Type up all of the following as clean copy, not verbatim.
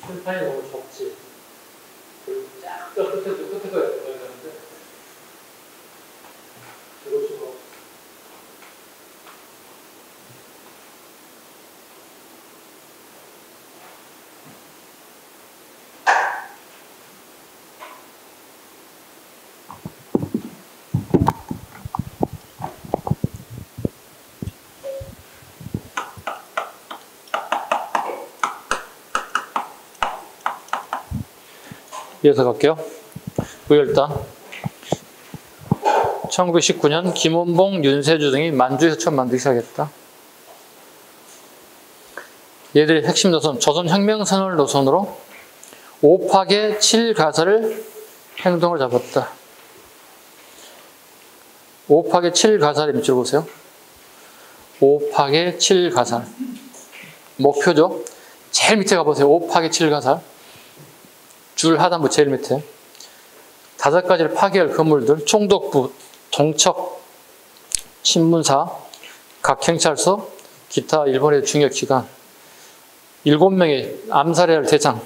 심판이 너무 적지. 쫙 끝에 거야 되는데 이런 식으로. 이어서 갈게요. 의열단 1919년 김원봉, 윤세주 등이 만주에서 처음 만들기 시작했다. 얘들의 핵심 노선, 조선혁명선을 노선으로 5파계 7가설을 행동을 잡았다. 5파계 7가설의 밑줄 보세요. 5파계 7가설. 목표죠. 제일 밑에 가보세요. 5파계 7가설. 줄 하단부 제일 밑에 5가지를 파괴할 건물들, 총독부, 동척, 신문사, 각 경찰서, 기타 일본의 중요기관, 7명의 암살해야 할 대장,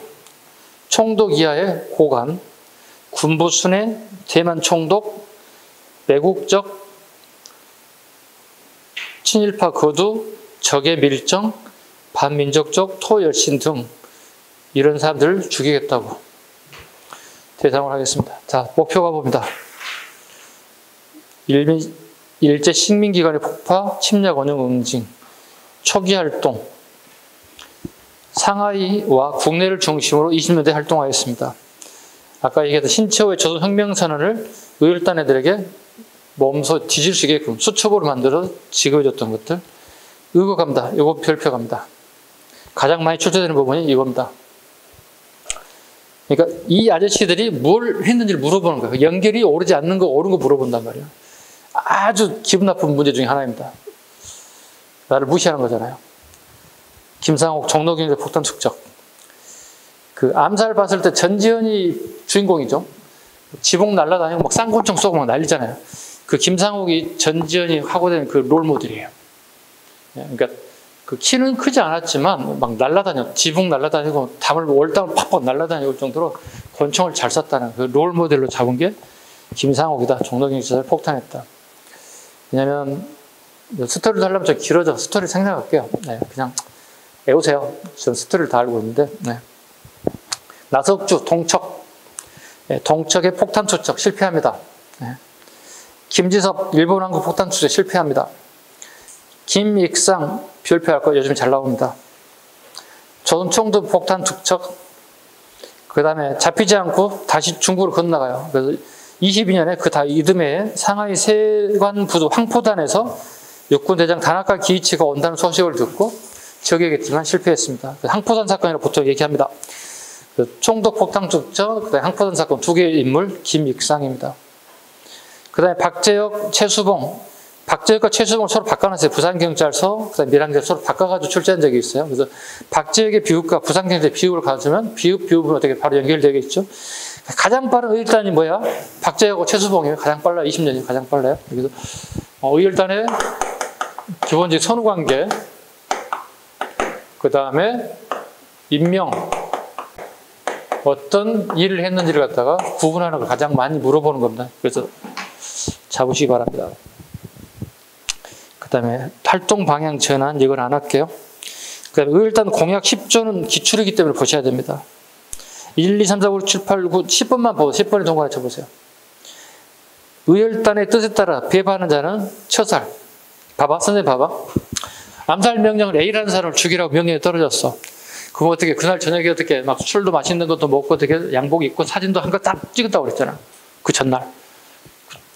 총독 이하의 고관, 군부 순회, 대만 총독, 매국적, 친일파 거두, 적의 밀정, 반민족적 토열신 등 이런 사람들을 죽이겠다고 대상을 하겠습니다. 자, 목표가 봅니다. 일제 식민기관의 폭파, 침략 원형 응징, 초기 활동, 상하이와 국내를 중심으로 20년대 활동하였습니다. 아까 얘기했던 신채호의 조선혁명선언을 의열단 애들에게 몸소 뒤질 수 있게끔 수첩으로 만들어 지급해줬던 것들, 이거 갑니다. 이거 별표 갑니다. 가장 많이 출제되는 부분이 이겁니다. 그러니까 이 아저씨들이 뭘 했는지를 물어보는 거예요. 연결이 오르지 않는 거, 옳은 거 물어본단 말이에요. 아주 기분 나쁜 문제 중에 하나입니다. 나를 무시하는 거잖아요. 김상옥 종로경제 폭탄 축적. 그 암살 봤을 때 전지현이 주인공이죠. 지붕 날아다니고 막 쌍권총 쏘고 막 난리잖아요. 그 김상옥이 전지현이 하고 된 그 롤모델이에요. 그러니까 그 키는 크지 않았지만 막 날아다녀, 지붕 날아다니고 담을 월담을 팍팍 날아다니고 정도로 권총을 잘 쐈다는 그 롤모델로 잡은 게 김상옥이다. 종로경제를 폭탄했다. 왜냐면 스토리를 하려면 좀 길어져. 스토리 생략할게요. 네, 그냥 외우세요. 전 스토리를 다 알고 있는데. 네. 나석주, 동척. 네, 동척의 폭탄 투척 실패합니다. 네. 김지섭, 일본 항구 폭탄 투척 실패합니다. 김익상, 별표할 거 요즘 잘 나옵니다. 조선총독 폭탄 투척. 그 다음에 잡히지 않고 다시 중국으로 건너가요. 그래서 22년에 그 이듬해에 상하이 세관부두 황포단에서 육군대장 다나카 기이치가 온다는 소식을 듣고 저격했지만 실패했습니다. 황포단 사건이라고 보통 얘기합니다. 총독 폭탄 투척, 그 다음에 황포단 사건 두 개의 인물 김익상입니다. 그 다음에 박재혁, 최수봉. 박재혁과 최수봉을 서로 바꿔놨어요. 부산경찰서, 그 다음에 밀항대 서로 바꿔가지고 출제한 적이 있어요. 그래서 박재혁의 비읍과 부산경찰의 비읍을 가져면 비읍은 어떻게 바로 연결되겠죠. 가장 빠른 의열단이 뭐야? 박재혁하고 최수봉이에요. 가장 빨라요. 20년이 가장 빨라요. 그래서 의열단의 기본적인 선후관계, 그 다음에 임명, 어떤 일을 했는지를 갖다가 구분하는 걸 가장 많이 물어보는 겁니다. 그래서 잡으시기 바랍니다. 그 다음에 활동 방향 전환, 이건 안 할게요. 그 다음에 의열단 공약 10조는 기출이기 때문에 보셔야 됩니다. 1, 2, 3, 4, 5, 6, 7, 8, 9, 10번만 보세요. 10번에 동그라미 쳐보세요. 의열단의 뜻에 따라 배반하는 자는 처살. 봐봐, 선생님 봐봐. 암살 명령을 A라는 사람을 죽이라고 명령이 떨어졌어. 그럼 어떻게, 그날 저녁에 어떻게, 막 술도 맛있는 것도 먹고 어떻게 양복 입고 사진도 한 거 딱 찍었다고 그랬잖아. 그 전날.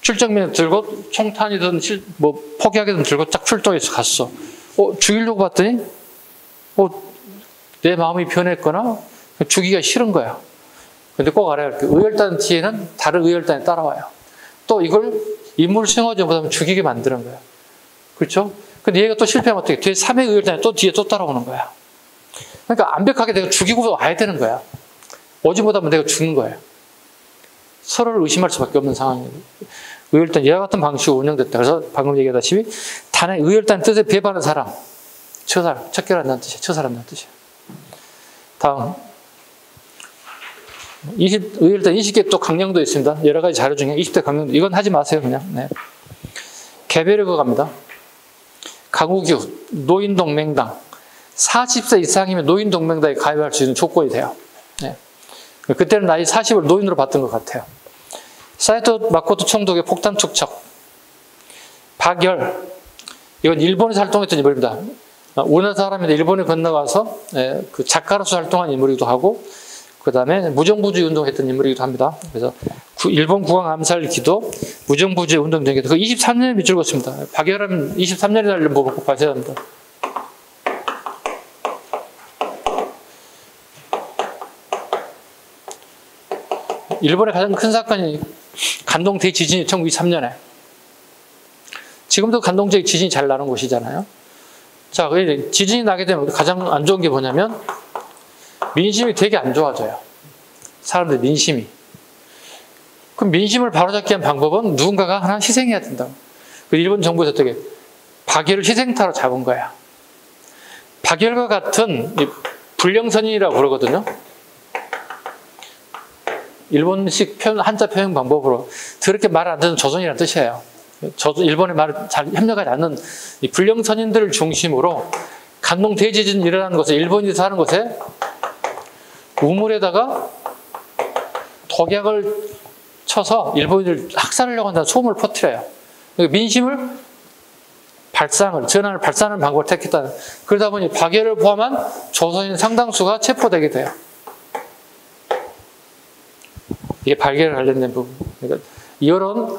출정면 들고 총탄이든 뭐 포기하게든 들고 딱 출동해서 갔어. 죽이려고 봤더니, 내 마음이 변했거나 죽이기가 싫은 거야. 근데 꼭 알아야 할 게, 의열단 뒤에는 다른 의열단이 따라와요. 또 이걸 인물 수용하지 못하면 죽이게 만드는 거야. 그렇죠? 근데 얘가 또 실패하면 어떻게? 뒤에 3회 의열단이 또 뒤에 또 따라오는 거야. 그러니까 완벽하게 내가 죽이고 와야 되는 거야. 오지 못하면 내가 죽는 거예요. 서로를 의심할 수밖에 없는 상황이에요. 의열단, 이와 같은 방식으로 운영됐다. 그래서 방금 얘기하다시피 단의 의열단 뜻에 배반하는 사람, 척결한다는 뜻이에요. 처사한다는 뜻이에요. 다음, 의열단 20개 또 강령도 있습니다. 여러 가지 자료 중에 20대 강령도, 이건 하지 마세요, 그냥. 네. 개별을 갑니다. 가구규, 노인동맹당. 40세 이상이면 노인동맹당에 가입할 수 있는 조건이 돼요. 네. 그때는 나이 40을 노인으로 봤던 것 같아요. 사이토 마코토 총독의 폭탄 투척. 박열. 이건 일본에서 활동했던 인물입니다. 우리나라 사람인데 일본에 건너가서 그 작가로서 활동한 인물이기도 하고, 그 다음에 무정부주의 운동했던 인물이기도 합니다. 그래서 일본 국왕 암살 기도, 무정부주의 운동 등에 그 23년에 밑줄 긋습니다. 박열하면 23년에 달린 뭐 꼭 봐야 합니다. 일본의 가장 큰 사건이 간동 대지진이 1923년에. 지금도 간동 지진이 잘 나는 곳이잖아요. 자, 지진이 나게 되면 가장 안 좋은 게 뭐냐면 민심이 되게 안 좋아져요. 사람들 민심이. 그럼 민심을 바로잡기 위한 방법은 누군가가 하나 희생해야 된다. 그 일본 정부에서 어떻게 박열을 희생타로 잡은 거야. 박열과 같은 불령선인이라고 그러거든요. 일본식 한자 표현 방법으로 그렇게 말 안 듣는 조선이라는 뜻이에요. 일본의 말을 잘 협력하지 않는 이 불령선인들을 중심으로 간동 대지진이 일어나는 곳에, 일본인이 사는 곳에 우물에다가 독약을 쳐서 일본인을 학살하려고 한다는 소문을 퍼뜨려요. 민심을 전환을 발산하는 방법을 택했다. 그러다 보니 박열을 포함한 조선인 상당수가 체포되게 돼요. 이게 발견에 관련된 부분. 그러니까 이런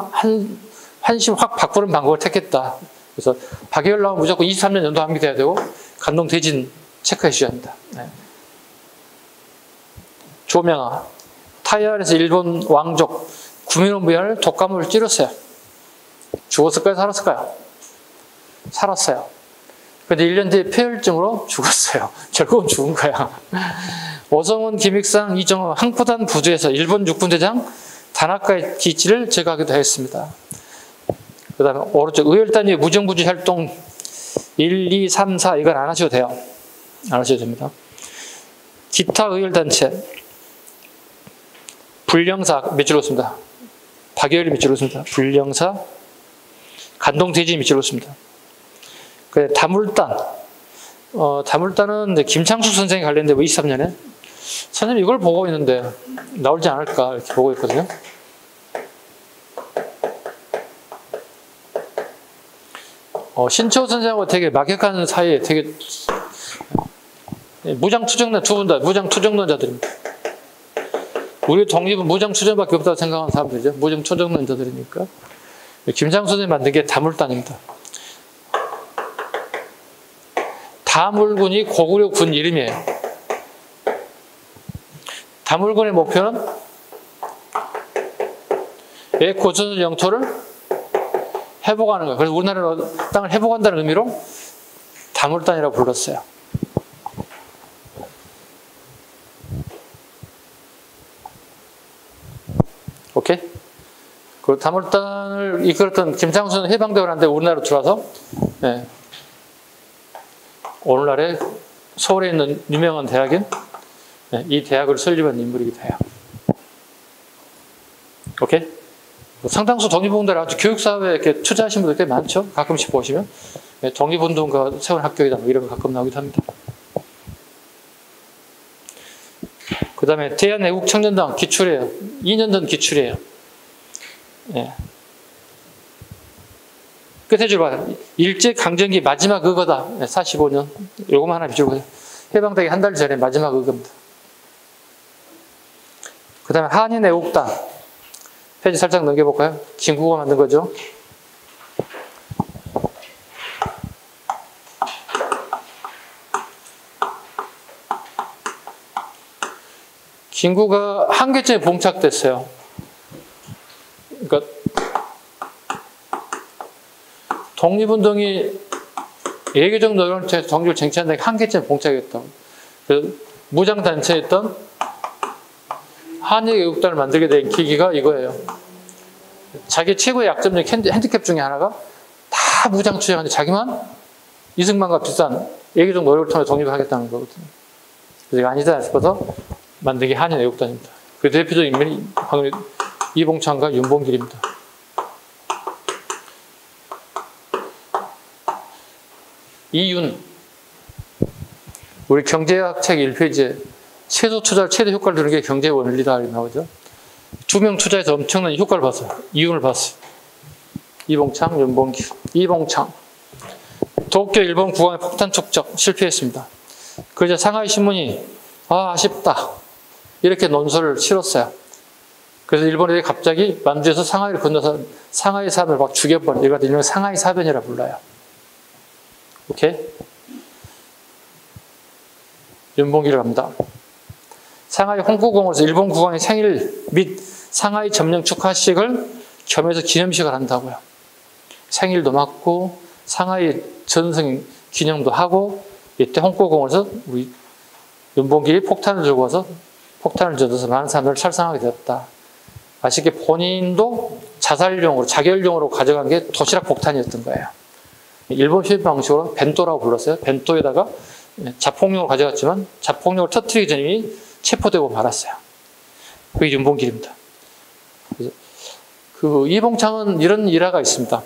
한심 확 바꾸는 방법을 택했다. 그래서 박열 나오면 무조건 23년 연도 함기돼야 되고 간동 대진 체크해 주셔야 합니다. 네. 조명아. 타이완에서 일본 왕족 구미노부야를 독감으로 찌렸어요. 죽었을까요? 살았을까요? 살았어요. 그런데 1년 뒤에 폐혈증으로 죽었어요. 결국은 죽은 거야. 오성훈, 김익상, 이정호, 항포단 부두에서 일본 육군대장 다나카의 기치를 제거하기도 했습니다. 그 다음에 오른쪽 의열단위 무정부주의 활동 1, 2, 3, 4 이건 안 하셔도 돼요. 안 하셔도 됩니다. 기타 의열단체 불령사 밑줄로 씁니다. 박열이 밑줄로 씁니다. 불령사 간동대지 밑줄로 씁니다. 그래 다물단 다물단은 김창숙 선생이 관련된 23년에 선생님 이걸 보고 있는데 나올지 않을까 이렇게 보고 있거든요. 신초 선생하고 되게 막역하는 사이에 되게 무장투쟁단 두 분 다 무장투쟁론자들입니다. 우리 독립은 무장투쟁밖에 없다고 생각하는 사람들이죠. 무장투쟁론자들이니까. 김창숙 선생이 만든 게 다물단입니다. 다물군이 고구려 군 이름이에요. 다물군의 목표는 고조선 영토를 회복하는 거예요. 그래서 우리나라 땅을 회복한다는 의미로 다물단이라고 불렀어요. 오케이? 그 다물단을 이끌었던 김창순 해방대원을 하는데 우리나라로 들어와서 네. 오늘날의 서울에 있는 유명한 대학인 네, 이 대학을 설립한 인물이기도 해요. 오케이? 상당수 독립운동가를 아주 교육사회에 이렇게 투자하신 분들 꽤 많죠? 가끔씩 보시면. 네, 독립운동가 세운 학교이다 뭐 이런 거 가끔 나오기도 합니다. 그 다음에 대한애국청년당 기출이에요. 2년 전 기출이에요. 네. 끝에 줄 봐요. 일제강점기 마지막 의거다. 네, 45년. 요거만 하나 비추고 해방되기 한 달 전에 마지막 의거입니다. 그 다음에 한인애국당. 페이지 살짝 넘겨볼까요? 김구가 만든 거죠. 김구가 한계점에 봉착됐어요. 그러니까 독립운동이 예교적 노력을 통해서 독립을 쟁취한다는 게 한계점에 봉착했다고. 그 무장단체였던 한일애국단을 만들게 된 계기가 이거예요. 자기 최고의 약점적 핸디캡 중에 하나가 다 무장 투쟁하는데 자기만 이승만과 비슷한 애기적 노력을 통해 독립을 하겠다는 거거든요. 그래서 이거 아니다 싶어서 만든 게 한일애국단입니다. 그 대표적인 인물이 이봉창과 윤봉길입니다. 이윤, 우리 경제학 책 1페이지에 최소 투자를 최대 효과를 두는 게 경제 원리다 이렇게 나오죠. 투명 투자에서 엄청난 효과를 봤어요. 이윤을 봤어요. 이봉창, 윤봉길. 이봉창. 도쿄 일본 국왕의 폭탄 축적 실패했습니다. 그러자 상하이 신문이 아쉽다 이렇게 논설을 치렀어요. 그래서 일본이 갑자기 만주에서 상하이를 건너서 상하이 사변을 막 죽여버려. 이걸 일명 상하이 사변이라 불러요. 오케이? 윤봉길을 갑니다. 상하이 홍구공원에서 일본 국왕의 생일 및 상하이 점령 축하식을 겸해서 기념식을 한다고요. 생일도 맞고 상하이 전승 기념도 하고 이때 홍구공원에서 우리 윤봉길이 폭탄을 들고 와서 폭탄을 던져서 많은 사람들을 살상하게 되었다. 아쉽게 본인도 자살용으로 자결용으로 가져간 게 도시락 폭탄이었던 거예요. 일본 표현 방식으로 벤토라고 불렀어요. 벤토에다가 자폭용을 가져갔지만 자폭용을 터뜨리기 전에 이미 체포되고 말았어요. 그게 윤봉길입니다. 그 이봉창은 이런 일화가 있습니다.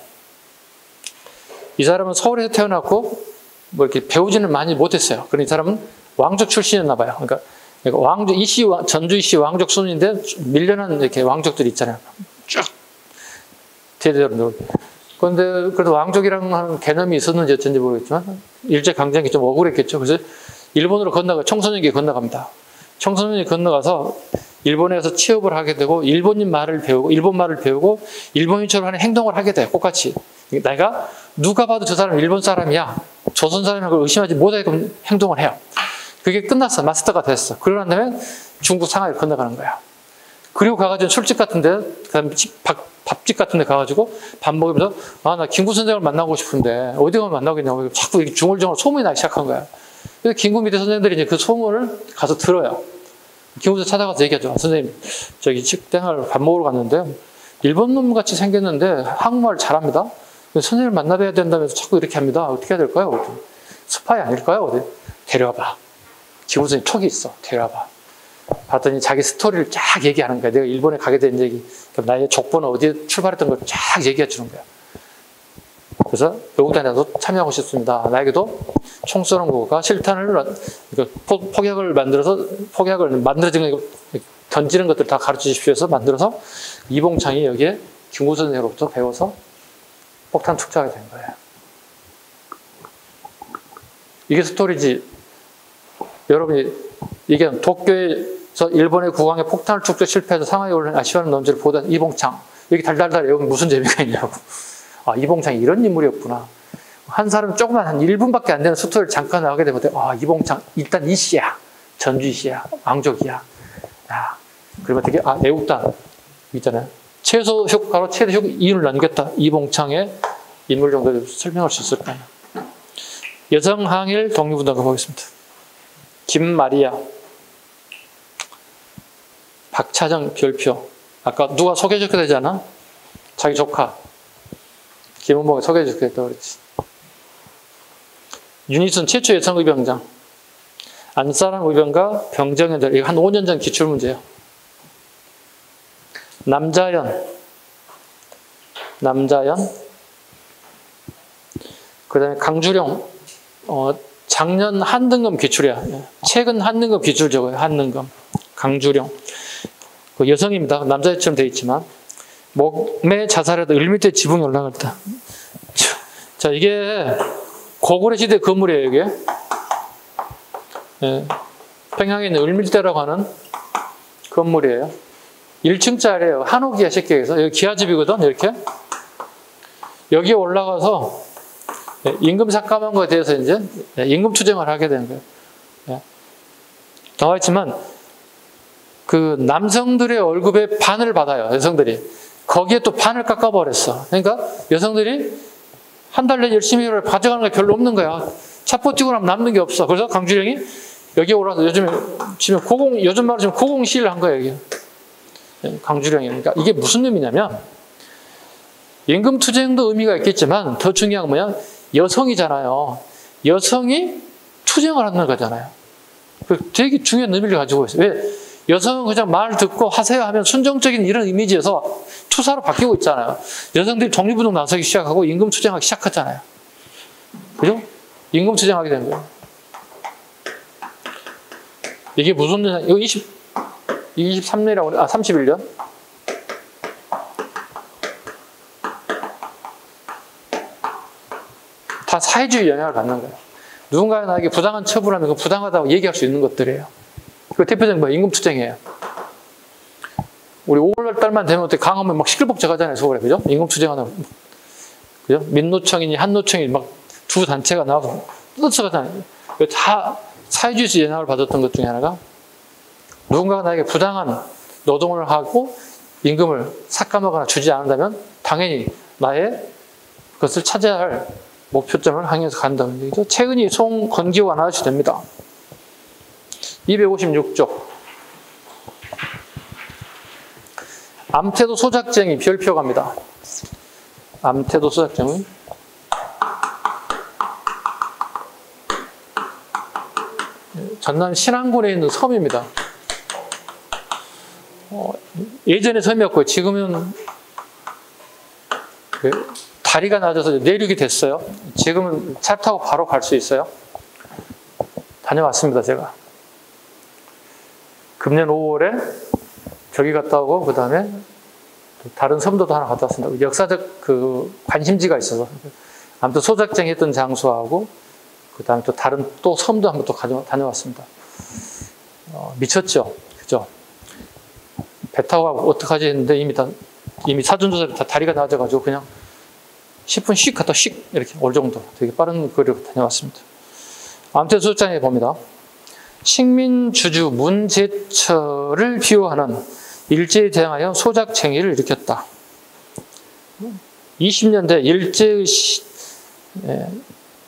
이 사람은 서울에서 태어났고 뭐 이렇게 배우지는 많이 못했어요. 그런데 이 사람은 왕족 출신이었나 봐요. 그러니까 왕족 이씨 전주 이씨 왕족 순인데 밀려난 이렇게 왕족들이 있잖아요. 쭉 대대로. 그런데 그래도 왕족이라는 하는 개념이 있었는지 어쩐지 모르겠지만 일제 강점기 좀 억울했겠죠. 그래서 일본으로 청소년기에 건너갑니다. 청소년이 건너가서 일본에서 취업을 하게 되고 일본인 말을 배우고 일본 말을 배우고 일본인처럼 하는 행동을 하게 돼요. 똑같이. 내가 누가 봐도 저 사람 일본 사람이야. 조선 사람이라는 걸 의심하지 못하게끔 행동을 해요. 그게 끝났어. 마스터가 됐어. 그러고 난 다음에 중국 상하이를 건너가는 거야. 그리고 가가지고 술집 같은데, 그다음에 밥집 같은데 가가지고 밥 먹으면서 나 김구 선생을 만나고 싶은데 어디 가면 만나겠냐고 자꾸 중얼중얼 소문이 나기 시작한 거야. 그래서 김구 밑에 선생님들이 이제 그 소문을 가서 들어요. 김구 선생 찾아가서 얘기하죠. 선생님, 저기 식당을 밥 먹으러 갔는데 일본 놈 같이 생겼는데 한국말 잘합니다. 선생님을 만나봐야 된다면서 자꾸 이렇게 합니다. 어떻게 해야 될까요? 스파이 아닐까요? 어디 데려와봐. 김구 선생님 촉이 있어. 데려와봐. 봤더니 자기 스토리를 쫙 얘기하는 거야. 내가 일본에 가게 된 얘기, 나의 족보는 어디에 출발했던 걸 쫙 얘기해 주는 거야. 그래서 외국단에도 참여하고 싶습니다. 나에게도 총 쏘는 거가 실탄을, 폭약을 만들어지는 거, 던지는 것들 다 가르쳐 주십시오 해서 만들어서 이봉창이 여기에 김구 선생으로부터 배워서 폭탄 축적하게 된 거예요. 이게 스토리지. 여러분이 얘기한 도쿄에서 일본의 국왕의 폭탄을 축적 실패해서 상하이에 올린 아쉬워하는 논지를 보던 이봉창. 여기 달달달 여기 무슨 재미가 있냐고. 이봉창이 이런 인물이었구나. 한 사람 조그만 한 1분밖에 안 되는 스토리를 잠깐 나오게 되면 이봉창 일단 이씨야. 전주 이씨야. 왕족이야. 그러면 되게 애국단 있잖아요. 최소 효과로 최대 이윤을 남겼다. 이봉창의 인물 정도를 설명할 수 있을까요? 여성 항일 독립운동가 보겠습니다. 김마리아, 박차정 별표. 아까 누가 소개해줬게 되잖아? 자기 조카. 김은봉이 소개해줬게 됐다고 그랬지. 윤희순 최초 여성 의병장. 안사람 의병가 병정현들. 이거 한 5년 전 기출문제예요. 남자연. 그 다음에 강주령. 작년 한등검 기출이야. 최근 한등검 기출 적어요. 한등검. 강주령. 그 여성입니다. 남자처럼 되어 있지만 목매 자살해도 1m 지붕이 올라갔다. 자, 이게 고구려 시대 건물이에요. 이게 평양에 있는 을밀대라고 하는 건물이에요. 1층짜리예요. 한옥이야 쉽게 해서. 여기 기아집이거든. 이렇게 여기에 올라가서 임금 삭감한 거에 대해서 이제 임금 투쟁을 하게 되는 거예요. 나와 있지만 그 남성들의 월급의 반을 받아요. 여성들이. 거기에 또 반을 깎아버렸어. 그러니까 여성들이 한 달 내에 열심히 일을 가져가는 게 별로 없는 거야. 차포 뛰고 나면 남는 게 없어. 그래서 강주령이 여기 올라서 요즘 말로 지금 고공시위를 한 거예요, 여기. 강주령이. 그러니까 이게 무슨 의미냐면, 임금 투쟁도 의미가 있겠지만, 더 중요한 건 뭐냐? 여성이잖아요. 여성이 투쟁을 하는 거잖아요. 되게 중요한 의미를 가지고 있어요. 왜? 여성은 그냥 말 듣고 하세요 하면 순종적인 이런 이미지에서 투사로 바뀌고 있잖아요. 여성들이 독립운동 나서기 시작하고 임금 투쟁하기 시작하잖아요. 그죠? 임금 투쟁하게 된 거예요. 이게 무슨 년, 이거 23년이라고, 31년? 다 사회주의 영향을 받는 거예요. 누군가 나에게 부당한 처분하면 그 부당하다고 얘기할 수 있는 것들이에요. 그 대표적인 뭐 임금투쟁이에요. 우리 5월 달만 되면 어떻게 강하면 막 시끌벅적 하잖아요, 서울에. 그죠? 임금투쟁하는. 그죠? 민노총이니 한노총이 막 두 단체가 나와서 뜯어가잖아요. 다 사회주의 영향을 받았던 것 중에 하나가 누군가가 나에게 부당한 노동을 하고 임금을 삭감하거나 주지 않는다면 당연히 나의 그것을 차지해야 할 목표점을 향해서 간다는 얘기죠. 최근이 송건기 완화시 됩니다. 256쪽. 암태도 소작쟁이 별표 갑니다. 암태도 소작쟁이. 전남 신안군에 있는 섬입니다. 예전에 섬이었고요. 지금은 다리가 낮아서 내륙이 됐어요. 지금은 차 타고 바로 갈 수 있어요. 다녀왔습니다, 제가. 금년 5월에 저기 갔다 오고, 그 다음에 다른 섬도 하나 갔다 왔습니다. 역사적 관심지가 있어서. 아무튼 소작쟁이 했던 장소하고, 그 다음에 또 다른 또 섬도 한번 또 다녀왔습니다. 미쳤죠? 그죠? 배 타고 가고 어떡하지 했는데 이미 사전조사를 다 다리가 낮아가지고 그냥 10분 씩 갔다 씩 이렇게 올 정도 되게 빠른 거리로 다녀왔습니다. 아무튼 소장에 봅니다. 식민주주 문제철을 비호하는 일제에 대항하여 소작쟁이를 일으켰다. 20년대 일제의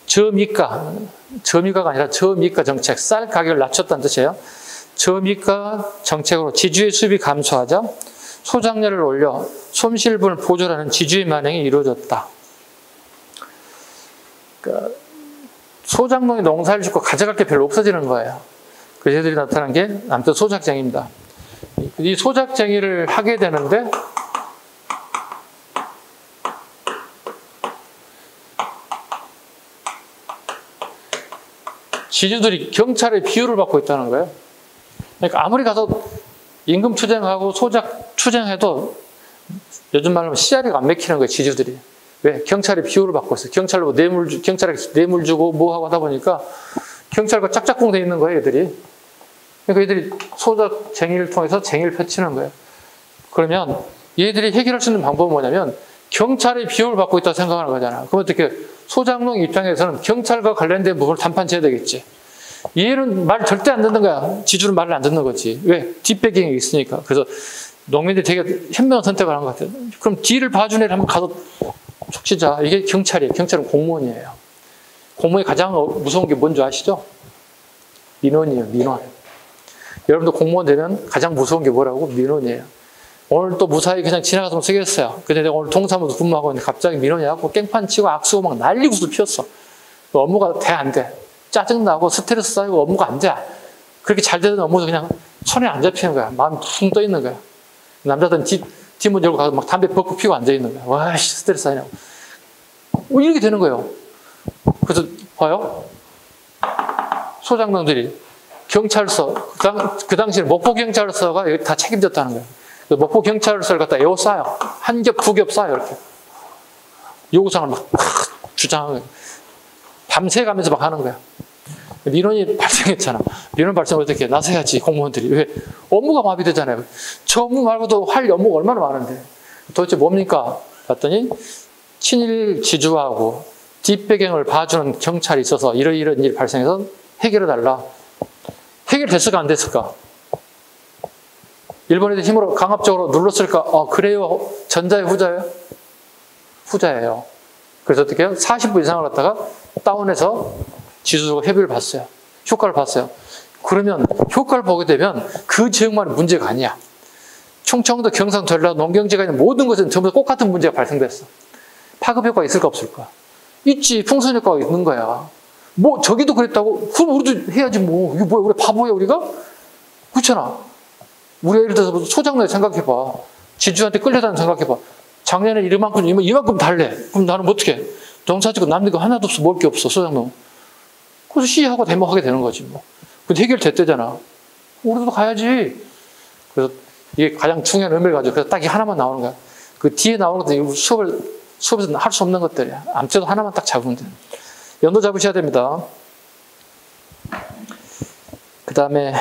저미가가 아니라 저미가 정책, 쌀 가격을 낮췄다는 뜻이에요. 저미가 정책으로 지주의 수입이 감소하자 소작료를 올려 손실분을 보조하는 지주의 만행이 이루어졌다. 그러니까 소작농이 농사를 짓고 가져갈 게 별로 없어지는 거예요. 그래서 얘들이 나타난 게 아무튼 소작쟁이입니다. 이 소작쟁이를 하게 되는데 지주들이 경찰의 비호를 받고 있다는 거예요. 그러니까 아무리 가서 임금 투쟁하고 소작 투쟁해도 요즘 말로 씨알이가 안 맥히는 거예요, 지주들이. 왜? 경찰의 비호를 받고 있어요. 경찰로 경찰에 뇌물 주고 뭐 하고 하다 보니까 경찰과 짝짝꿍 돼 있는 거예요, 얘들이. 그러니까 얘들이 소작쟁이를 통해서 쟁의를 펼치는 거예요. 그러면 얘들이 해결할 수 있는 방법은 뭐냐면 경찰의 비호를 받고 있다고 생각하는 거잖아요. 그럼 어떻게 소작농 입장에서는 경찰과 관련된 부분을 단판쳐야 되겠지. 얘는 말 절대 안 듣는 거야. 지주는 말을 안 듣는 거지. 왜? 뒷배경이 있으니까. 그래서 농민들이 되게 현명한 선택을 한 것 같아요. 그럼 뒤를 봐준 애를 한번 가서 촉치자. 이게 경찰이에요. 경찰은 공무원이에요. 공무원이 가장 무서운 게 뭔지 아시죠? 민원이에요. 민원. 여러분도 공무원 되면 가장 무서운 게 뭐라고? 민원이에요. 오늘 또 무사히 그냥 지나가서 쓰겠어요. 근데 내가 오늘 동사무소 근무하고 있는데 갑자기 민원이 와서 깽판 치고 악수고 막 난리구슬 피웠어. 업무가 돼, 안 돼? 짜증나고 스트레스 쌓이고 업무가 안 돼. 그렇게 잘 되던 업무도 그냥 손에 안 잡히는 거야. 마음이 퉁 떠 있는 거야. 남자들은 뒷문 열고 가서 막 담배 벚꽃 피고 앉아 있는 거야. 와, 스트레스 쌓이냐고. 이렇게 되는 거예요. 그래서 봐요. 소장농들이 경찰서, 그 당시에 목포경찰서가 여기 다 책임졌다는 거예요. 목포경찰서를 갖다 에워싸요. 한 겹, 두 겹 싸요, 이렇게. 요구사항을 막 주장하는 거예요. 밤새 가면서 막 하는 거야. 민원이 발생했잖아. 민원 발생을 어떻게 나서야지, 공무원들이. 왜? 업무가 마비되잖아요. 저 업무 말고도 할 업무가 얼마나 많은데. 도대체 뭡니까? 봤더니, 친일 지주하고 뒷배경을 봐주는 경찰이 있어서 이런 일이 발생해서 해결해달라. 해결됐을까, 안 됐을까? 일본에도 힘으로 강압적으로 눌렀을까? 그래요. 전자의 후자예요? 후자예요. 그래서 어떻게 해요? 40분 이상을 갖다가 다운해서 지주하고 협의를 봤어요. 효과를 봤어요. 그러면 효과를 보게 되면 그 지역만의 문제가 아니야. 충청도, 경상, 전라도, 농경지가 있는 모든 것은 전부 다 똑같은 문제가 발생됐어. 파급 효과가 있을까 없을까? 있지. 풍선 효과가 있는 거야. 뭐 저기도 그랬다고? 그럼 우리도 해야지 뭐. 이게 뭐야? 우리 바보야 우리가? 그렇잖아. 우리가 예를 들어서 소장로에 생각해봐. 지주한테 끌려다니는 생각해봐. 작년에 이만큼 달래. 그럼 나는 어떻게 해? 농사짓고 남는 거 하나도 없어. 먹을 게 없어. 소장로. 그래서 시하고 대모하게 되는 거지 뭐. 근데 해결됐대잖아. 우리도 가야지. 그래서 이게 가장 중요한 의미를 가지고 그래서 딱 이 하나만 나오는 거야. 그 뒤에 나오는 것들이 수업에서 할 수 없는 것들이야. 암체도 하나만 딱 잡으면 돼. 연도 잡으셔야 됩니다. 그 다음에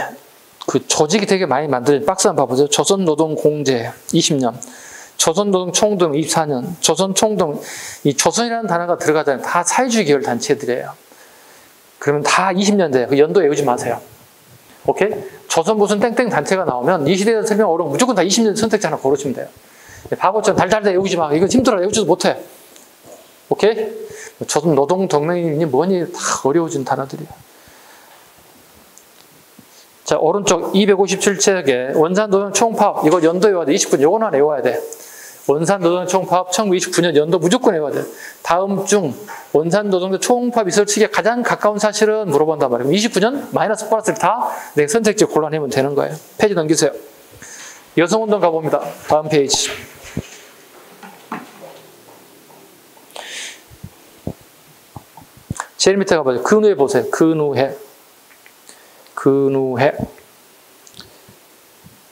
그 조직이 되게 많이 만들어진 박스 한번 봐보세요. 조선노동공제 20년, 조선노동총동 24년, 조선총동, 이 조선이라는 단어가 들어가잖아요. 다 사회주의 계열 단체들이에요. 그러면 다 20년 돼요. 그 연도 외우지 마세요. 오케이? 조선 무슨 땡땡 단체가 나오면 이 시대에 대한 설명 어려우면 무조건 다 20년 선택지 하나 고르시면 돼요. 바보처럼 달달달 외우지 마. 이건 힘들어. 외우지도 못해. 오케이? 조선 노동동맹이니 뭐니 다 어려워진 단어들이야. 자, 오른쪽 257책에 원산노동 총파업. 이거 연도 외워야 돼. 29년. 이거는 외워야 돼. 원산노동 총파업 1929년 연도 무조건 외워야 돼. 다음 중 원산노동자 총파업 있을 측에 가장 가까운 사실은 물어본단 말이에요. 29년 마이너스 플러스를 다 내 선택지 골라내면 되는 거예요. 페이지 넘기세요. 여성운동 가봅니다. 다음 페이지. 제일 밑에 가봐요. 근우해 보세요. 근우해.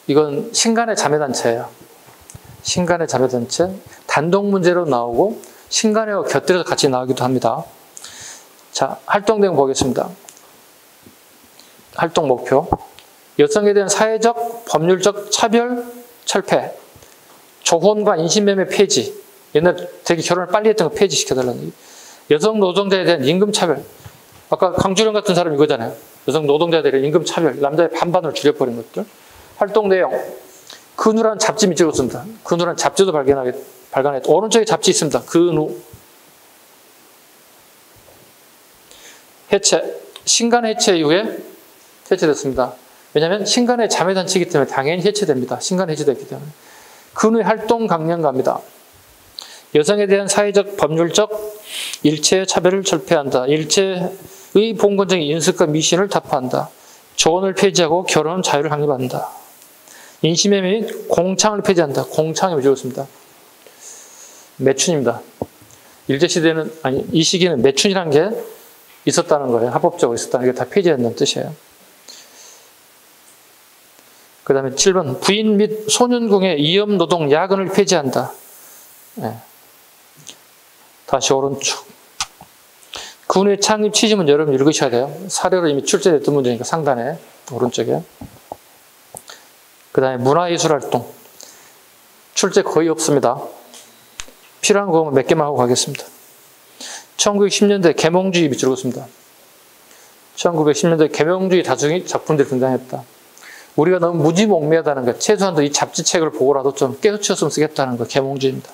이건 신간의 자매단체예요. 신간의 자매단체. 단독 문제로 나오고 신간회와 곁들여서 같이 나오기도 합니다. 자, 활동 내용 보겠습니다. 활동 목표. 여성에 대한 사회적, 법률적 차별, 철폐. 조혼과 인신매매 폐지. 옛날 되게 결혼을 빨리 했던 거 폐지시켜달라는 얘기. 여성 노동자에 대한 임금차별. 아까 강주령 같은 사람 이거잖아요. 여성 노동자에 대한 임금차별. 남자의 반반으로 줄여버린 것들. 활동 내용. 근우라는 잡지 밑줄 긋습니다. 근우라는 잡지도 발간했다. 오른쪽에 잡지 있습니다. 근우. 해체. 신간 해체 이후에 해체됐습니다. 왜냐하면 신간의 자매단체이기 때문에 당연히 해체됩니다. 신간 해체됐기 때문에. 근우의 활동 강령가입니다. 여성에 대한 사회적, 법률적 일체의 차별을 철폐한다. 일체의 봉건적인 인습과 미신을 타파한다. 조언을 폐지하고 결혼 자유를 확립한다. 인신매매 및 공창을 폐지한다. 공창이 왜 죽었습니다. 매춘입니다. 일제시대는, 아니, 이 시기는 매춘이라는 게 있었다는 거예요. 합법적으로 있었다는 게 다 폐지된다는 뜻이에요. 그 다음에 7번. 부인 및 소년궁의 이염노동 야근을 폐지한다. 네. 다시 오른쪽. 근우의 창립 취지문 여러분 읽으셔야 돼요. 사례로 이미 출제됐던 문제니까 상단에 오른쪽에. 그 다음에 문화예술활동. 출제 거의 없습니다. 필요한 거 몇 개만 하고 가겠습니다. 1910년대 계몽주의 밑줄 긋습니다. 1910년대 계몽주의 다수의 작품들이 등장했다. 우리가 너무 무지몽매하다는 거, 최소한도 이 잡지책을 보고라도 좀 깨우쳤으면 쓰겠다는 거, 계몽주의입니다.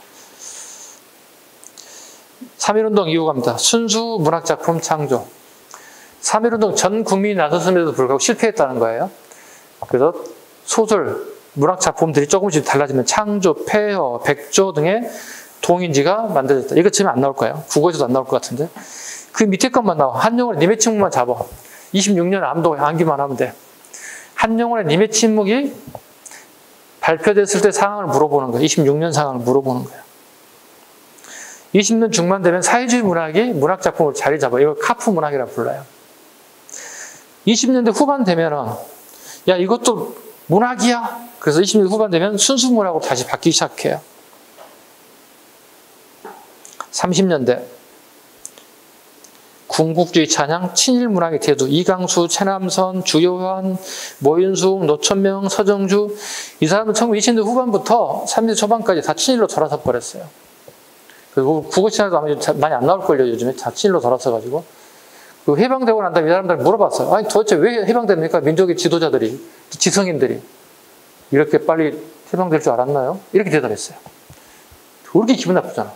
3.1운동 이후 갑니다. 순수 문학작품 창조. 3.1운동 전 국민이 나섰음에도 불구하고 실패했다는 거예요. 그래서 소설, 문학작품들이 조금씩 달라지면 창조, 폐허, 백조 등의 동인지가 만들어졌다. 이거 지금 안 나올 거예요. 국어에서도 안 나올 것 같은데. 그 밑에 것만 나와. 한영원의 님의 침묵만 잡아. 26년 암기만 하면 돼. 한영원의 님의 침묵이 발표됐을 때 상황을 물어보는 거예요. 26년 상황을 물어보는 거예요. 20년 중반 되면 사회주의 문학이 문학작품으로 자리 잡아. 이걸 카프 문학이라고 불러요. 20년대 후반 되면은, 야, 이것도 문학이야? 그래서 20년대 후반 되면 순수 문학으로 다시 바뀌기 시작해요. 30년대. 군국주의 찬양, 친일 문학의 대두, 이강수, 최남선, 주요한, 모윤숙, 노천명, 서정주. 이 사람은 1920년대 후반부터 30년대 초반까지 다 친일로 돌아서 버렸어요. 그리고 국어시장에도 아마 많이 안 나올걸요, 요즘에. 다 친일로 돌아서가지고. 그 해방되고 난 다음에 이 사람들 물어봤어요. 아니, 도대체 왜 해방됩니까? 민족의 지도자들이, 지성인들이. 이렇게 빨리 해방될 줄 알았나요? 이렇게 대답했어요. 왜 이렇게 기분 나쁘잖아.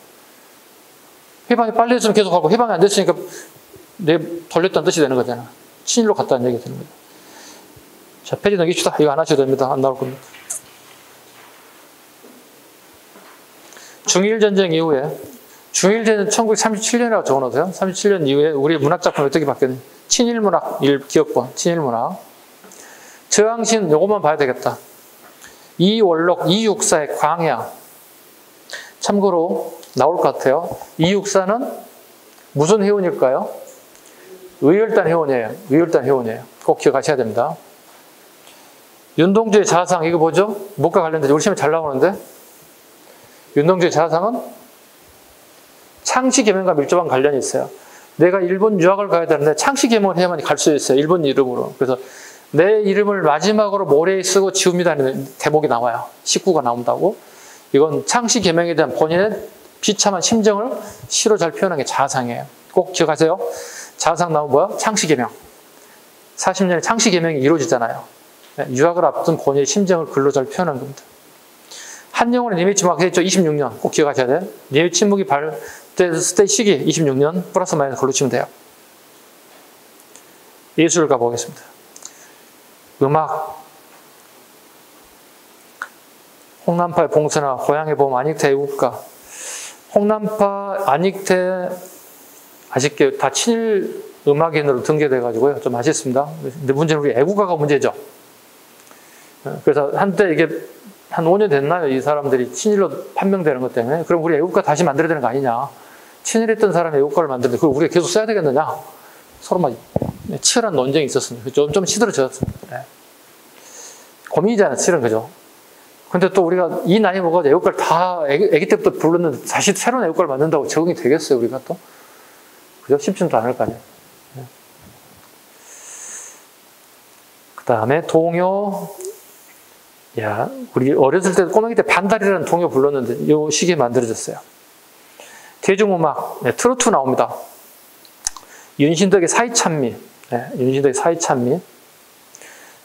해방이 빨리 했으면 계속 하고, 해방이 안 됐으니까 내 돌렸다는 뜻이 되는 거잖아. 친일로 갔다는 얘기가 되는 거죠. 자, 페이지 넘깁시다. 이거 안 하셔도 됩니다. 안 나올 겁니다. 중일전쟁 이후에, 중일전쟁 1937년이라고 적어놓으세요. 37년 이후에 우리 문학작품이 어떻게 바뀌었냐. 친일문학, 기억본, 친일문학. 저항신, 요것만 봐야 되겠다. 이원록, 이육사의 광야. 참고로 나올 것 같아요. 이육사는 무슨 회원일까요? 의열단 회원이에요. 의열단 회원이에요. 꼭 기억하셔야 됩니다. 윤동주의 자상, 이거 뭐죠? 뭐가 관련돼서 우리 시험에 잘 나오는데? 윤동주의 자상은 창씨개명과 밀접한 관련이 있어요. 내가 일본 유학을 가야 되는데 창씨개명을 해야만 갈 수 있어요. 일본 이름으로. 그래서 내 이름을 마지막으로 모래에 쓰고 지웁니다는 대목이 나와요. 식구가 나온다고. 이건 창씨개명에 대한 본인의 비참한 심정을 시로 잘 표현한 게 자상이에요. 꼭 기억하세요. 자상 나오면 뭐야? 창씨개명. 40년에 창씨개명이 이루어지잖아요. 유학을 앞둔 본인의 심정을 글로 잘 표현한 겁니다. 한영원의 님의 침묵 했죠. 26년. 꼭 기억하셔야 돼요. 님의 침묵이 발됐을 때 시기 26년 플러스 마이너스 걸로 치면 돼요. 예술가 보겠습니다. 음악. 홍남파의 봉선화, 고향의 봄, 안익태 애국가. 홍남파, 안익태 아쉽게 다 친일 음악인으로 등재돼가지고요. 좀 아쉽습니다. 근데 문제는 우리 애국가가 문제죠. 그래서 한때 이게 한 5년 됐나요? 이 사람들이 친일로 판명되는 것 때문에. 그럼 우리 애국가 다시 만들어야 되는 거 아니냐. 친일했던 사람이 애국가를 만드는데 그걸 우리가 계속 써야 되겠느냐. 서로 막 치열한 논쟁이 있었습니다. 좀 시들어졌습니다. 네. 고민이잖아요. 실은 그죠. 근데 또 우리가 이 나이 먹어서 애국가를 다 애기 때부터 불렀는데 다시 새로운 애국가를 만든다고 적응이 되겠어요, 우리가 또? 그죠? 쉽지는 않을 거 아니에요. 네. 그 다음에 동요. 야, 우리 어렸을 때 꼬맹이 때 반달이라는 동요 불렀는데 이 시기에 만들어졌어요. 대중음악, 네, 트로트 나옵니다. 윤신덕의 사이찬미, 네, 윤신덕의 사이찬미.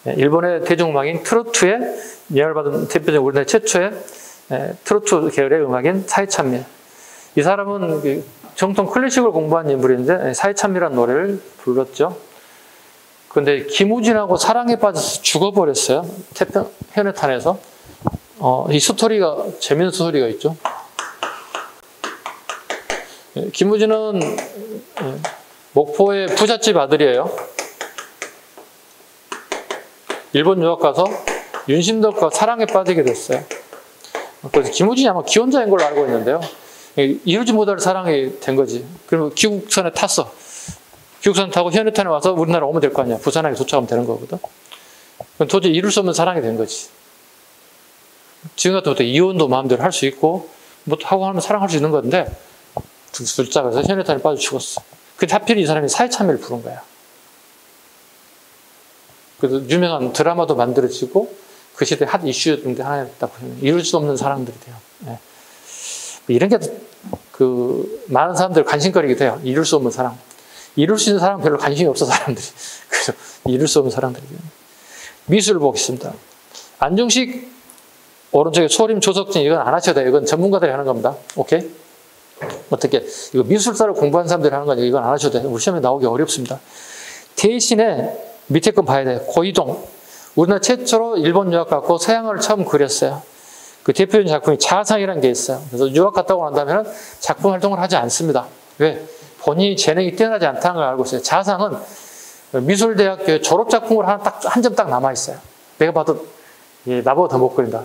네, 일본의 대중음악인 트로트에 예열받은 대표적인 우리나라 최초의 트로트 계열의 음악인 사이찬미. 이 사람은 정통 클래식을 공부한 인물인데 사이찬미라는 노래를 불렀죠. 그런데 김우진하고 사랑에 빠져서 죽어버렸어요. 태평 현해탄에서. 이 스토리가 재밌는 스토리가 있죠. 김우진은 목포의 부잣집 아들이에요. 일본 유학 가서 윤신덕과 사랑에 빠지게 됐어요. 그래서 김우진이 아마 기혼자인 걸로 알고 있는데요. 이루지 못할 사랑이 된 거지. 그리고 귀국선에 탔어. 귀국선 타고 현해탄에 와서 우리나라 오면 될 거 아니야. 부산항에 도착하면 되는 거거든. 도저히 이룰 수 없는 사랑이 된 거지. 지금 같은 것도 이혼도 마음대로 할 수 있고 뭐 하고 하면 사랑할 수 있는 건데 둘째가서 현해탄에 빠져 죽었어. 근데 하필 이 사람이 사이찬미를 부른 거야. 그래서 유명한 드라마도 만들어지고 그 시대 핫 이슈였는데 하나였다 보시면 이룰 수 없는 사랑들이 돼요. 네. 이런 게 많은 사람들 관심거리게 돼요. 이룰 수 없는 사랑. 이룰 수 있는 사람 별로 관심이 없어 사람들이. 그래서 이룰 수 없는 사랑들이 돼요. 미술 보겠습니다. 안중식 오른쪽에 소림 조석진 이건 안 하셔도 돼요. 이건 전문가들이 하는 겁니다. 오케이? 어떻게 이거 미술사를 공부한 사람들이 하는 거니까 이건 안 하셔도 돼요. 우리 시험에 나오기 어렵습니다. 대신에 밑에 건 봐야 돼요. 고이동. 우리나라 최초로 일본 유학 갔고 서양을 처음 그렸어요. 그 대표적인 작품이 자상이라는 게 있어요. 그래서 유학 갔다 오고 난 다음에는 작품 활동을 하지 않습니다. 왜? 본인이 재능이 뛰어나지 않다는 걸 알고 있어요. 자상은 미술대학교 졸업작품으로 한 점 딱 남아있어요. 내가 봐도 나보다 더 못 그린다.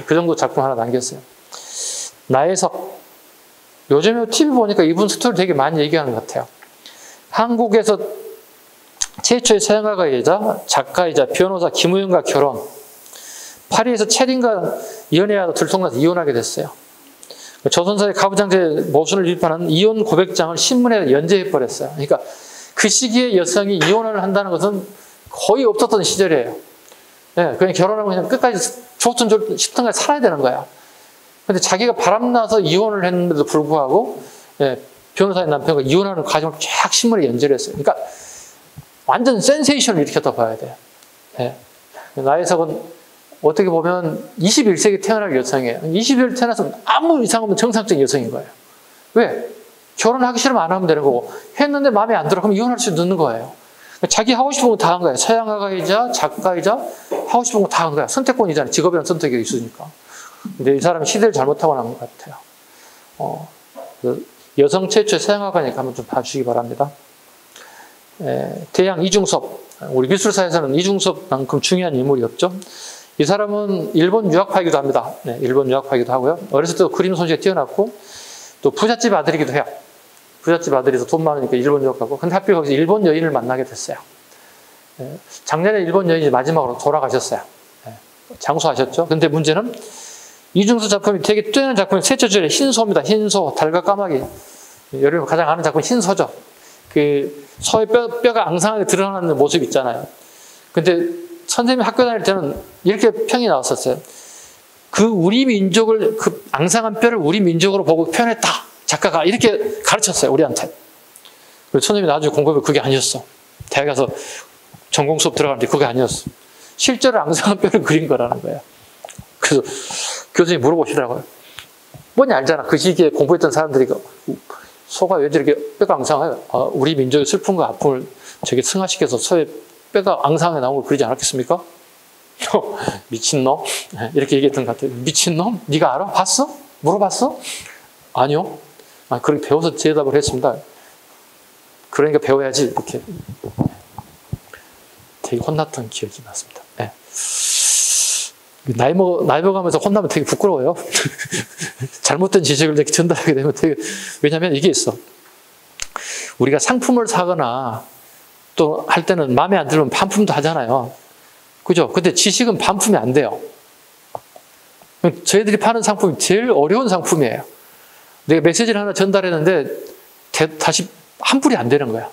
그 정도 작품 하나 남겼어요. 나혜석. 요즘에 TV 보니까 이분 스토리 되게 많이 얘기하는 것 같아요. 한국에서 최초의 서양화가이자 작가이자 변호사 김우영과 결혼. 파리에서 체린과 연애하다 들통나서 이혼하게 됐어요. 조선사의 가부장제 모순을 비판하는 이혼 고백장을 신문에 연재해버렸어요. 그러니까 그 시기에 여성이 이혼을 한다는 것은 거의 없었던 시절이에요. 네, 그냥 결혼하면 그냥 끝까지 좋든 싶든 살아야 되는 거야. 근데 자기가 바람나서 이혼을 했는데도 불구하고 변호사의 남편과 이혼하는 과정을 쫙 신문에 연재를 했어요. 그러니까 완전 센세이션을 일으켰다 봐야 돼요. 네. 나혜석은 어떻게 보면 21세기 태어날 여성이에요. 21세기 태어나서 아무 이상 없는 정상적인 여성인 거예요. 왜? 결혼하기 싫으면 안 하면 되는 거고 했는데 마음에 안 들어 그러면 이혼할 수 있는 거예요. 자기 하고 싶은 거 다 한 거야. 서양화가이자 작가이자 하고 싶은 거 다 한 거야. 선택권이잖아요. 직업이라는 선택이 있으니까. 근데 이 사람이 시대를 잘못하고 난 것 같아요. 여성 최초의 서양화가니까 한번 좀 봐주시기 바랍니다. 대양 이중섭. 우리 미술사에서는 이중섭만큼 중요한 인물이 없죠. 이 사람은 일본 유학파이기도 합니다. 네, 일본 유학파이기도 하고요. 어렸을 때도 그림 솜씨가 뛰어났고 또 부잣집 아들이기도 해요. 부잣집 아들이서 돈 많으니까 일본 유학하고. 근데 하필 거기서 일본 여인을 만나게 됐어요. 작년에 일본 여인이 마지막으로 돌아가셨어요. 장수하셨죠. 근데 문제는 이중섭 작품이 되게 뛰어난 작품이 셋째 줄에 흰소입니다. 흰소, 달과 까마귀. 여러분 가장 아는 작품은 흰소죠. 그 소의 뼈가 앙상하게 드러나는 모습 있잖아요. 근데 선생님이 학교 다닐 때는 이렇게 평이 나왔었어요. 그 우리 민족을, 그 앙상한 뼈를 우리 민족으로 보고 표현했다. 작가가 이렇게 가르쳤어요, 우리한테. 그래서 선생님이 나중에 공부해보면 그게 아니었어. 대학 가서 전공 수업 들어가는데 그게 아니었어. 실제로 앙상한 뼈를 그린 거라는 거예요. 그래서 교수님이 물어보시더라고요. 뭔지 알잖아. 그 시기에 공부했던 사람들이 소가 왜 저렇게 뼈가 앙상해요? 우리 민족의 슬픔과 아픔을 저게 승화시켜서 소의 뼈가 앙상하게 나온 걸 그리지 않았겠습니까? 미친놈? 이렇게 얘기했던 것 같아요. 미친놈? 네가 알아? 봤어? 물어봤어? 아니요. 그렇게 배워서 대답을 했습니다. 그러니까 배워야지. 이렇게 되게 혼났던 기억이 났습니다. 네. 나이 먹어가면서 혼나면 되게 부끄러워요. 잘못된 지식을 이렇게 전달하게 되면 되게, 왜냐면 이게 있어. 우리가 상품을 사거나 또 할 때는 마음에 안 들면 반품도 하잖아요. 그죠? 근데 지식은 반품이 안 돼요. 저희들이 파는 상품이 제일 어려운 상품이에요. 내가 메시지를 하나 전달했는데 다시 환불이 안 되는 거야.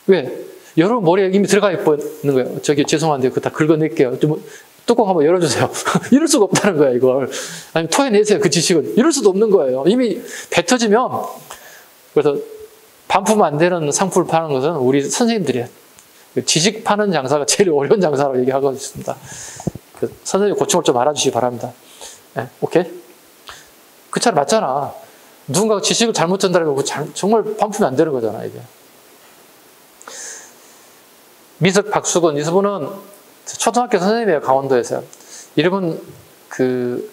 왜? 여러분 머리에 이미 들어가 있는 거예요. 저기 죄송한데 그거 다 긁어낼게요. 좀 뚜껑 한번 열어주세요. 이럴 수가 없다는 거야, 이걸. 아니면 토해내세요, 그 지식은. 이럴 수도 없는 거예요. 이미 뱉어지면. 그래서 반품 안 되는 상품을 파는 것은 우리 선생님들이에요. 지식 파는 장사가 제일 어려운 장사라고 얘기하고 있습니다. 선생님 고충을 좀 알아주시기 바랍니다. 네, 오케이? 그 차례 맞잖아. 누군가가 지식을 잘못 전달하면 정말 반품이 안 되는 거잖아, 이게. 미석 박수건, 이분은 초등학교 선생님이에요, 강원도에서요. 이름은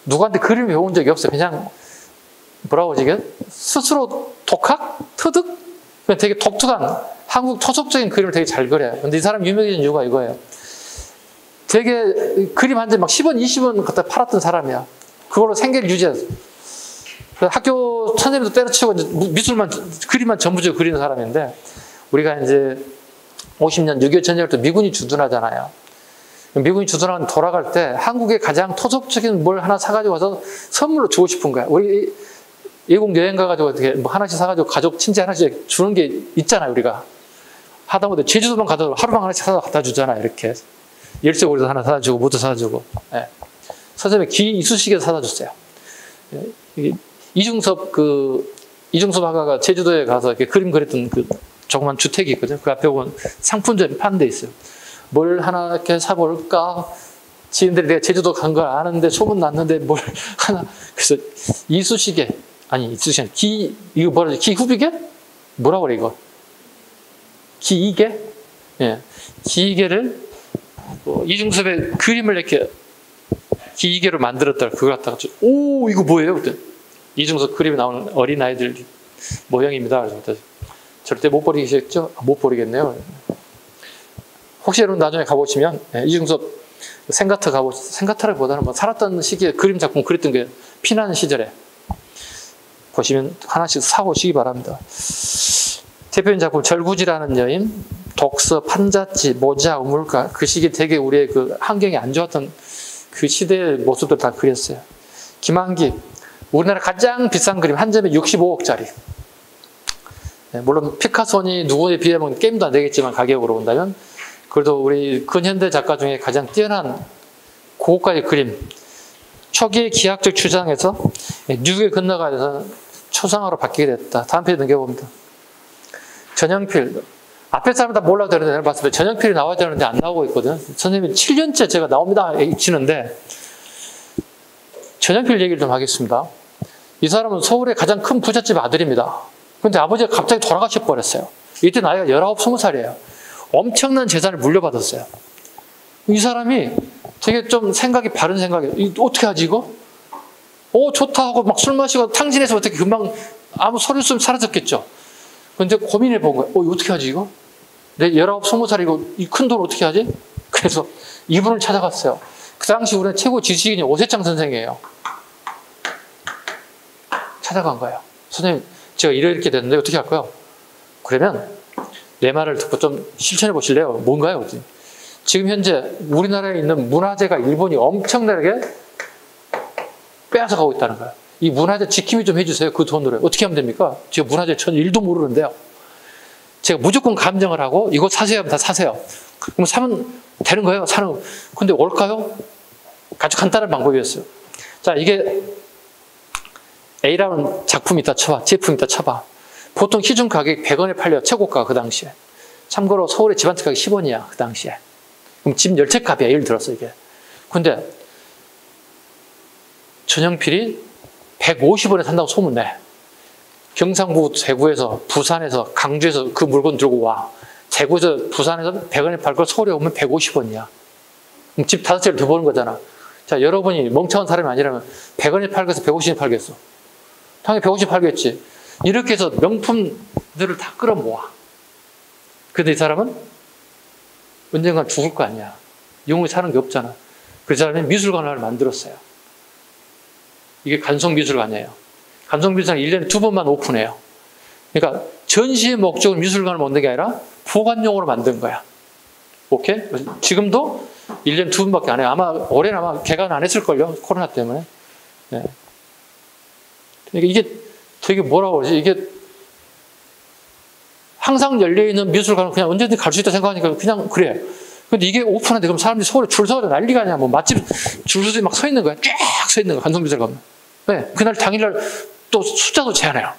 누구한테 그림을 배운 적이 없어요. 그냥, 뭐라고 하지, 이게? 스스로 독학? 터득? 그냥 되게 독특한, 한국 토속적인 그림을 되게 잘 그려요. 근데 이 사람 유명해진 이유가 이거예요. 되게 그림 한 대 막 10원, 20원 갖다 팔았던 사람이야. 그걸로 생계를 유지했어. 학교 선생님도 때려치고 미술만, 그림만 전부적으로 그리는 사람인데, 우리가 이제 50년 6.25 전쟁을 때 미군이 주둔하잖아요. 미군이 주둔하면 돌아갈 때 한국의 가장 토속적인 뭘 하나 사가지고 와서 선물로 주고 싶은 거야. 우리 외국 여행 가가지고 어떻게 뭐 하나씩 사가지고 가족, 친지 하나씩 주는 게 있잖아요, 우리가. 하다못해 제주도만 가도 하루방 하나씩 사다 갖다 주잖아요, 이렇게. 열쇠고리도 하나 사다 주고, 모두 사다 주고. 예. 선생님이 귀 이쑤시개 사다 줬어요. 예. 이중섭 화가가 제주도에 가서 이렇게 그림 그렸던 그 조그만 주택이 있거든요. 그 앞에 보면 상품점이 파는 데 있어요. 뭘 하나 이렇게 사볼까? 지인들이 내가 제주도 간 걸 아는데 소문 났는데 뭘 하나. 그래서 이쑤시개, 이거 뭐라 그러지? 기후비개? 뭐라고 그래, 이거? 기이개? 예. 기이개를, 이중섭의 그림을 이렇게 기이개로 만들었다가 그걸 갖다가, 오, 이거 뭐예요? 그때 이중섭 그림에 나오는 어린아이들 모형입니다. 그래서 절대 못 버리겠죠? 못 버리겠네요. 혹시 여러분 나중에 가보시면, 이중섭 생가타라기보다는 뭐 살았던 시기에 그림 작품 그렸던 게 피난 시절에 보시면 하나씩 사오시기 바랍니다. 대표적인 작품 절구지라는 여인, 독서, 판잣지, 모자, 우물가. 그 시기에 되게 우리의 그 환경이 안 좋았던 그 시대의 모습들 다 그렸어요. 김한기, 우리나라 가장 비싼 그림 한 점에 65억짜리. 물론 피카소니 누구에 비하면 게임도 안 되겠지만 가격으로 본다면 그래도 우리 근현대 작가 중에 가장 뛰어난 고가의 그림. 초기의 기하학적 추장에서 뉴욕에 건너가서 초상화로 바뀌게 됐다. 다음 페이지 넘겨봅니다. 전영필. 앞에 사람 다 몰라도 되는데 내가 봤을 때 전영필이 나와야 되는데 안 나오고 있거든. 선생님이 7년째 제가 나옵니다 치는데 전영필 얘기를 좀 하겠습니다. 이 사람은 서울의 가장 큰 부잣집 아들입니다. 근데 아버지가 갑자기 돌아가셔 버렸어요. 이때 나이가 19, 20살이에요. 엄청난 재산을 물려받았어요. 이 사람이 되게 좀 생각이 바른 생각이에요. 이거 어떻게 하지 이거? 좋다 하고 막 술 마시고 탕진해서 어떻게 금방 아무 소리 없으면 사라졌겠죠. 근데 고민해 본 거예요. 이거 어떻게 하지 이거? 내 19, 20살이고 이 큰 돈 어떻게 하지? 그래서 이분을 찾아갔어요. 그 당시 우리는 최고 지식인이 오세창 선생이에요. 찾아간 거예요. 선생님, 제가 이렇게 됐는데 어떻게 할까요? 그러면 내 말을 듣고 좀 실천해 보실래요? 뭔가요? 지금 현재 우리나라에 있는 문화재가 일본이 엄청나게 빼앗아 가고 있다는 거예요. 이 문화재 지킴이 좀 해주세요. 그 돈으로. 어떻게 하면 됩니까? 제가 문화재 전 1도 모르는데요. 제가 무조건 감정을 하고 이거 사세요 하면 다 사세요. 그럼 사면 되는 거예요. 사는 거. 근데 올까요? 아주 간단한 방법이었어요. 자, 이게 A라는 작품이 있다 쳐봐. 제품이 있다 쳐봐. 보통 시중 가격이 100원에 팔려요. 최고가 그 당시에. 참고로 서울의 집 한 채 가격이 10원이야. 그 당시에. 그럼 집 10채 값이야. 예를 들어서 이게. 근데 전영필이 150원에 산다고 소문내. 경상북 대구에서 부산에서 강주에서 그 물건 들고 와. 대구에서 부산에서 100원에 팔 걸 서울에 오면 150원이야. 그럼 집 5채를 더 버는 거잖아. 자, 여러분이 멍청한 사람이 아니라면 100원에 팔겠어? 150원에 팔겠어? 당연히 150원 팔겠지. 이렇게 해서 명품들을 다 끌어모아. 근데 이 사람은 언젠간 죽을 거 아니야. 영원히 사는 게 없잖아. 그 사람이 미술관을 만들었어요. 이게 간송미술관이에요. 간송미술관은 1년에 2번만 오픈해요. 그러니까 전시의 목적은 미술관을 만든 게 아니라 보관용으로 만든 거야. 오케이? 지금도 1년에 2번밖에 안 해요. 아마 올해는 아마 개관 안 했을걸요. 코로나 때문에. 네. 그러니까 이게 되게 뭐라고 그러지? 이게 항상 열려있는 미술관은 그냥 언제든지 갈 수 있다 생각하니까 그냥 그래. 근데 이게 오픈한데 그럼 사람들이 서울에 줄 서서 난리가 아니야. 뭐 맛집 줄 서서 막 서 있는 거야. 쫙 서 있는 거야. 간송미술관. 네. 그날 당일날 또 숫자도 제한해요.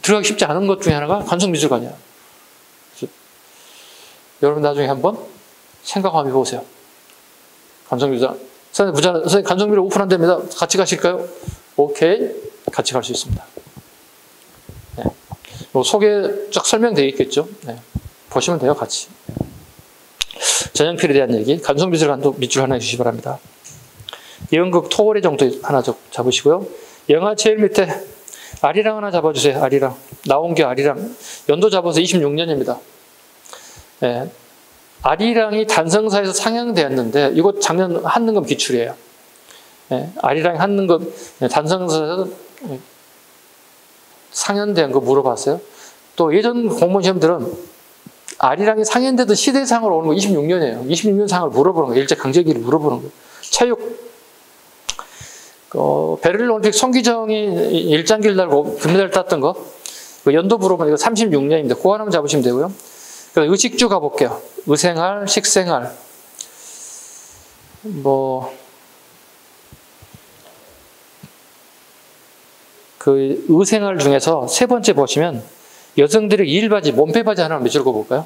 들어가기 쉽지 않은 것 중에 하나가 간송미술관이야. 여러분 나중에 한번 생각 한번 해보세요. 간송미술관. 선생님 간송미를 오픈한답니다. 같이 가실까요? 오케이. 같이 갈 수 있습니다. 네. 뭐 소개 쫙 설명되어 있겠죠. 네. 보시면 돼요. 같이. 전영필에 대한 얘기. 간송미술관도 밑줄 하나 해주시기 바랍니다. 연극 토월의 정도 하나 잡으시고요. 영화 제일 밑에 아리랑 하나 잡아주세요. 아리랑. 나온 게 아리랑. 연도 잡아서 26년입니다. 네. 아리랑이 단성사에서 상영되었는데 이거 작년 한능검 기출이에요. 네. 아리랑이 한능검 단성사에서 상연된 거 물어봤어요. 또 예전 공무원 시험들은 아리랑이 상연되던 시대상으로 오는 거 26년이에요. 26년 상을 물어보는 거예요. 일제강점기를 물어보는 거예요. 체육. 베를린 올림픽 송기정이 일장길 달고 금메달 땄던 거. 그 연도 물어보면 이거 36년입니다. 그거 하나만 잡으시면 되고요. 의식주 가볼게요. 의생활, 식생활. 그 의생활 중에서 세 번째 보시면 여성들의 일바지, 몸빼바지 하나 몇 줄 읽어볼까요?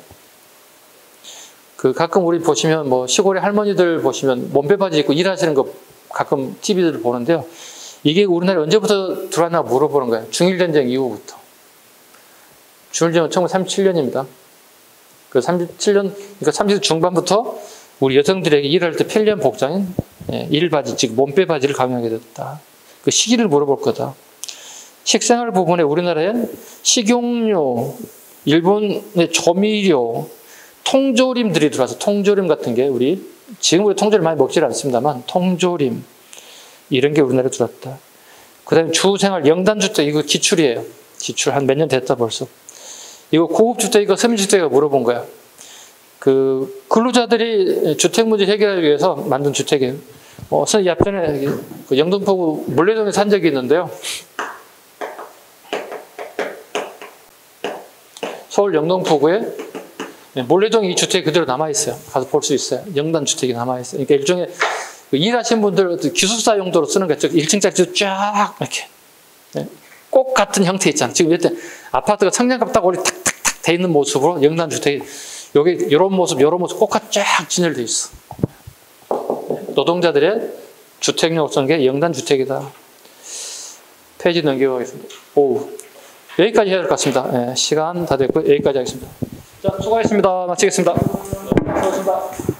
그 가끔 우리 보시면 뭐 시골의 할머니들 보시면 몸빼바지 입고 일하시는 거 가끔 TV들 보는데요. 이게 우리나라에 언제부터 들어왔나 물어보는 거예요. 중일전쟁 이후부터. 중일전쟁은 1937년입니다. 그 37년, 그러니까 30대 중반부터 우리 여성들에게 일할 때 편리한 복장인 일바지, 즉 몸빼바지를 강요하게 됐다. 그 시기를 물어볼 거다. 식생활 부분에 우리나라엔 식용유, 일본의 조미료, 통조림들이 들어와서 통조림 같은 게 지금 우리 통조림 많이 먹지 않습니다만 통조림 이런 게 우리나라에 들어왔다. 그 다음에 주생활 영단주택 이거 기출이에요. 기출 한 몇 년 됐다 벌써. 이거 고급주택이고 서민주택이고 물어본 거야. 그 근로자들이 주택 문제 해결하기 위해서 만든 주택이에요. 이 앞전에 그 영등포구 물레동에 산 적이 있는데요. 서울 영등포구에 몰래동에 이 주택이 그대로 남아있어요. 가서 볼 수 있어요. 영단 주택이 남아있어요. 그러니까 일종의 일하시는 분들 기숙사 용도로 쓰는 거죠. 1층짜리 쫙 이렇게 꼭 같은 형태 있잖아요. 지금 이때 아파트가 청량감 딱 탁탁탁 돼 있는 모습으로 영단 주택이 여기 이런 모습 꼭 쫙 진열돼 있어. 노동자들의 주택용 쓰는 게 영단 주택이다. 페이지 넘겨가겠습니다. 여기까지 해야 될 것 같습니다. 시간 다 됐고 여기까지 하겠습니다. 자, 수고하셨습니다. 마치겠습니다. 수고하셨습니다.